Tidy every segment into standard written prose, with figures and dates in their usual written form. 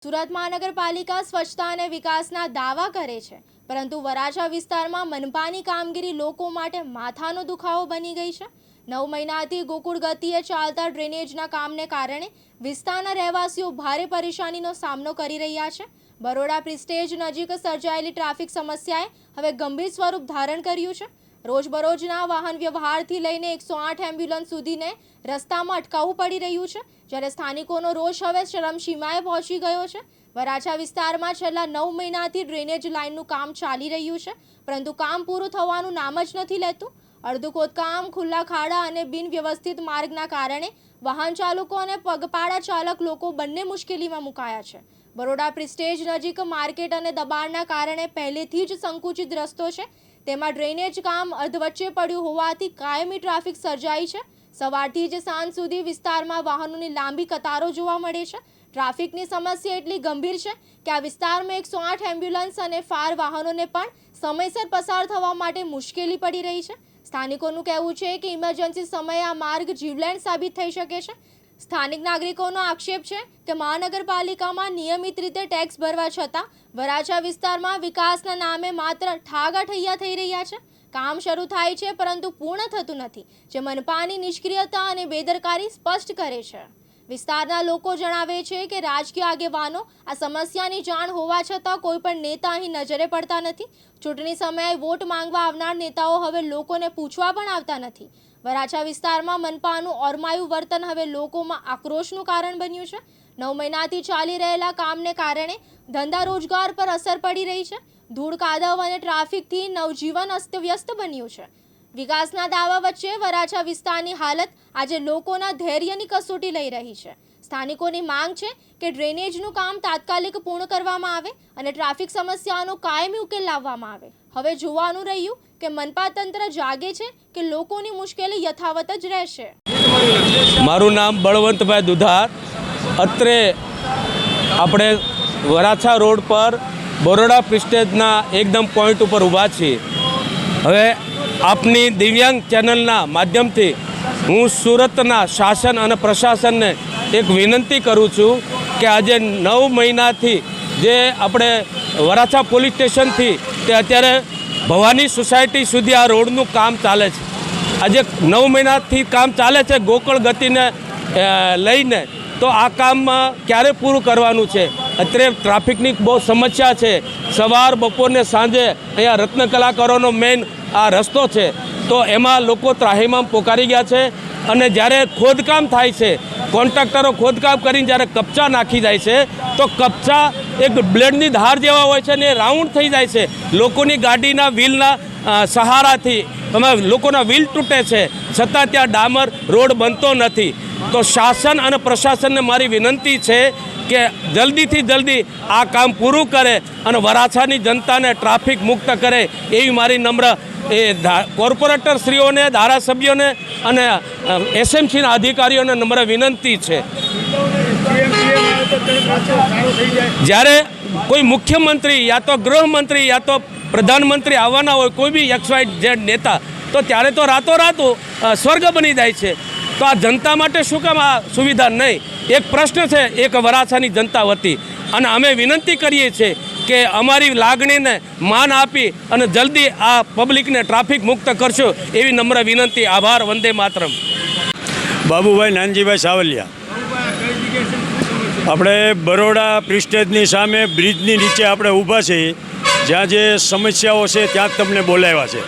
સુરત મહાનગરપાલિકા સ્વચ્છતા અને વિકાસના દાવા કરે છે, પરંતુ વરાછા વિસ્તારમાં મનપાની કામગીરી લોકો માટે માથાનો દુખાવો બની ગઈ છે। 9 મહિનાથી ગોકુળ ગતિએ ચાલતા ડ્રેનેજના કામને કારણે વિસ્તારના રહેવાસીઓ ભારે પરેશાનીનો સામનો કરી રહ્યા છે। બરોડા પ્રિસ્ટેજ નજીક સર્જાયેલી ટ્રાફિક સમસ્યાએ હવે ગંભીર સ્વરૂપ ધારણ કર્યું છે। રોજબરોજના વાહન વ્યવહારથી લઈને 108 એમ્બ્યુલન્સ સુધીને રસ્તામાં અટકાવવું પડી રહ્યું છે, જ્યારે સ્થાનિકોનો રોષ હવે ચરમસીમાએ પહોંચી ગયો છે। વરાછા વિસ્તારમાં છેલ્લા 9 મહિનાથી ડ્રેનેજ લાઇનનું કામ ચાલી રહ્યું છે, પરંતુ કામ પૂરું થવાનું નામ જ નથી લેતું। અડધું ખોદકામ, ખુલ્લા ખાડા અને બિનવ્યવસ્થિત માર્ગના કારણે વાહન ચાલકો અને પગપાળા ચાલક લોકો બંને મુશ્કેલીમાં મુકાયા છે। બરોડા પ્રિસ્ટેજ નજીક માર્કેટ અને દબાણના કારણે પહેલેથી જ સંકુચિત રસ્તો છે, તેમાં ડ્રેનેજ કામ અધવચ્ચે પડ્યું હોવાથી કાયમી ટ્રાફિક સર્જાઈ છે। સવારથી જ સાંજ સુધી વિસ્તારમાં વાહનોની લાંબી કતારો જોવા મળે છે। ટ્રાફિકની સમસ્યા એટલી ગંભીર છે કે આ વિસ્તારમાં 108 એમ્બ્યુલન્સ અને ફાયર વાહનોને પણ સમયસર પસાર થવા માટે મુશ્કેલી પડી રહી છે। સ્થાનિકોનું કહેવું છે કે ઇમરજન્સી સમયે આ માર્ગ જીવલેણ સાબિત થઈ શકે છે। સ્થાનિક નાગરિકોનો આક્ષેપ છે કે મહાનગરપાલિકામાં નિયમિત રીતે ટેક્સ ભરવા છતાં વરાછા વિસ્તારમાં વિકાસના નામે માત્ર ઠાગાઠૈયા થઈ રહ્યા છે। કામ શરૂ થાય છે પરંતુ પૂર્ણ થતું નથી, જે મનપાની નિષ્ક્રિયતા અને બેદરકારી સ્પષ્ટ કરે છે। વિસ્તારના લોકો જણાવે છે કે રાજકીય આગેવાનો આ સમસ્યાની જાણ હોવા છતાં કોઈ પણ નેતા અહીં નજરે પડતા નથી। ચૂંટણી સમયે વોટ માંગવા આવનાર નેતાઓ હવે લોકોને પૂછવા પણ આવતા નથી। વરાછા વિસ્તારમાં મનપાનું ઓરમાયું વર્તન હવે લોકોમાં આક્રોશનું કારણ બન્યું છે। 9 મહિનાથી ચાલી રહેલા કામને કારણે ધંધા રોજગાર પર અસર પડી રહી છે। ધૂળ, કાદવ અને ટ્રાફિકથી નવજીવન અસ્તવ્યસ્ત બન્યું છે। વિકાસના દાવા વચ્ચે વરાછા વિસ્તારની હાલત આજે લોકોના ધૈર્યની કસોટી લઈ રહી છે। સ્થાનિકોની માંગ છે કે ડ્રેનેજનું કામ તાત્કાલિક પૂર્ણ કરવામાં આવે અને ટ્રાફિક સમસ્યાનો કાયમી ઉકેલ લાવવામાં આવે। હવે જોવાનું રહ્યું કે મનપા તંત્ર જાગે છે કે લોકોની મુશ્કેલી યથાવત જ રહેશે। મારું નામ બળવંતભાઈ દુધાર। અત્રે આપણે વરાછા રોડ પર બરોડા પ્રિસ્ટેજના એકદમ પોઈન્ટ ઉપર ઊભા છીએ। હવે આપની દિવ્યાંગ ચેનલના માધ્યમથી હું સુરતના શાસન અને પ્રશાસનને એક વિનંતી કરું છું કે આજે 9 મહિનાથી જે આપણે વરાછા પોલીસ સ્ટેશનથી તે અત્યારે ભવાની સોસાયટી સુધી આ રોડનું કામ ચાલે છે। આજે 9 મહિનાથી કામ ચાલે છે ગોકુળ ગતિને લઈને, તો આ કામ ક્યારે પૂરું કરવાનું છે? અત્યારે ટ્રાફિકની બહુ સમસ્યા છે। સવાર, બપોરને સાંજે અહીંયા રત્ન કલાકારોનો મેઇન આ રસ્તો છે, તો એમાં લોકો ત્રાહિમામ પોકારી ગયા છે। અને જ્યારે ખોદકામ થાય છે, કોન્ટ્રાક્ટરો ખોદકામ કરીને જ્યારે કપચા નાખી જાય છે, તો કપચા એક બ્લેડની ધાર જેવા હોય છે અને એ રાઉન્ડ થઈ જાય છે। લોકોની ગાડીના વ્હીલના સહારાથી લોકોના વ્હીલ તૂટે છે, છતાં ત્યાં ડામર રોડ બનતો નથી। તો શાસન અને પ્રશાસનને મારી વિનંતી છે કે જલ્દીથી જલ્દી આ કામ પૂરું કરે અને વરાછાની જનતાને ટ્રાફિક મુક્ત કરે, એવી મારી નમ્ર કોર્પોરેટરશ્રીઓને, ધારાસભ્યોને અને એસએમસીના અધિકારીઓને નમ્ર વિનંતી છે। જ્યારે કોઈ મુખ્યમંત્રી યા તો ગૃહમંત્રી યા તો પ્રધાનમંત્રી આવવાના હોય, કોઈ બી XYZ નેતા, તો ત્યારે તો રાતોરાત સ્વર્ગ બની જાય છે। તો આ જનતા માટે શું કામ આ સુવિધા નહીં? એક પ્રશ્ન છે એક વરાછાની જનતા વતી, અને અમે વિનંતી કરીએ છીએ કે અમારી લાગણીને માન આપી અને જલ્દી આ પબ્લિકને ટ્રાફિક મુક્ત કરશો, એવી નમ્ર વિનંતી। આભાર। વંદે માતરમ। બાબુભાઈ નાનજીભાઈ સાવલિયા। આપણે બરોડા પ્રિસ્ટેજની સામે બ્રિજની નીચે આપણે ઊભા છીએ, જ્યાં જે સમસ્યાઓ છે ત્યાં જ તમને બોલાવ્યા છે।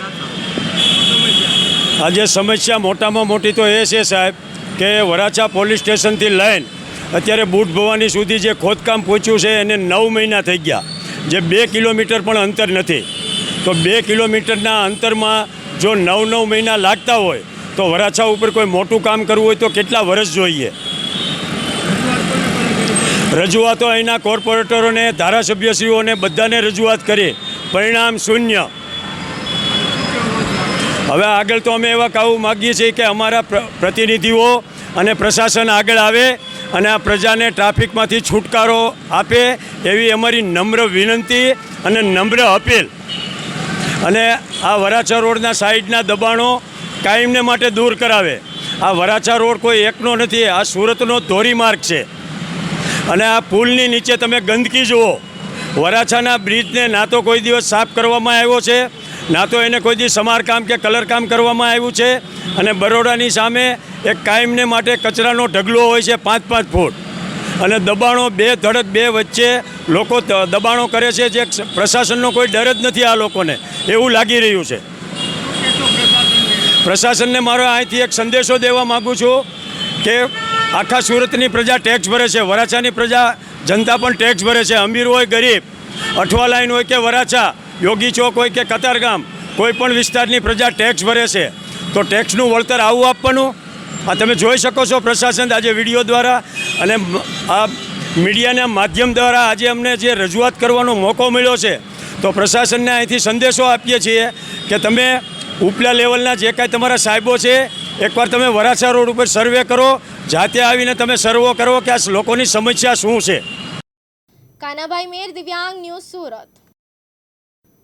આજે સમસ્યા મોટામાં મોટી તો એ છે સાહેબ કે વરાછા પોલીસ સ્ટેશનથી લઈને અત્યારે બુટ ભવાની સુધી જે ખોદકામ પહોંચ્યું છે એને 9 મહિના થઈ ગયા, જે 2 કિલોમીટર પણ અંતર નથી। તો 2 કિલોમીટરના અંતરમાં જો 9 મહિના લાગતા હોય તો વરાછા ઉપર કોઈ મોટું કામ કરવું હોય તો કેટલા વર્ષ જોઈએ? રજૂઆતો અહીંના કોર્પોરેટરોને, ધારાસભ્યશ્રીઓને બધાને રજૂઆત કરી, પરિણામ શૂન્ય। હવે આગળ તો અમે એવા કહેવા માગીએ છીએ કે અમારા પ્રતિનિધિઓ અને પ્રશાસન આગળ આવે અને આ પ્રજાને ટ્રાફિકમાંથી છુટકારો આપે, એવી અમારી નમ્ર વિનંતી અને નમ્ર અપીલ। અને આ વરાછા રોડના સાઈડના દબાણો કાયમને માટે દૂર કરાવે। આ વરાછા રોડ કોઈ એકનો નથી, આ સુરતનો ધોરીમાર્ગ છે। અને આ પુલની નીચે તમે ગંદકી જુઓ. વરાછાના બ્રિજને ના તો કોઈ દિવસ સાફ કરવામાં આવ્યો છે, ના તો એને કોઈ દિવસ સમારકામ કે કલરકામ કરવામાં આવ્યું છે. અને બરોડાની સામે એક કાયમને માટે કચરાનો ઢગલો હોય છે 5-5 ફૂટ, અને દબાણો બે ધડક બે વચ્ચે લોકો દબાણો કરે છે, જે પ્રશાસનનો કોઈ ડર જ નથી આ લોકોને, એવું લાગી રહ્યું છે. પ્રશાસનને મારો અહીંથી એક સંદેશો દેવા માગું છું કે આખા સુરતની પ્રજા ટેક્સ ભરે છે, વરાછાની પ્રજા જનતા પણ ટેક્સ ભરે છે. અમીર હોય ગરીબ, અઠવા લાઈન હોય કે વરાછા, યોગી ચોક હોય કે કતારગામ, કોઈ પણ વિસ્તારની પ્રજા ટેક્સ ભરે છે. તો ટેક્સનું વળતર આવું આપવાનું. આ તમે જોઈ શકો છો પ્રશાસન આજે વિડીયો દ્વારા અને આ મીડિયાના માધ્યમ દ્વારા આજે અમને જે રજૂઆત કરવાનો મોકો મળ્યો છે, તો પ્રશાસનને અહીંથી સંદેશો આપીએ છીએ કે તમે ઉપલા લેવલના જે કાંઈ તમારા સાહેબો છે, એકવાર તમે વરાછા રોડ ઉપર સર્વે કરો, જાતે આવીને તમે સર્વે કરો કે આ લોકોની સમસ્યા શું છે. કાનાભાઈ મેર, દિવ્યાંગ ન્યૂઝ, સુરત.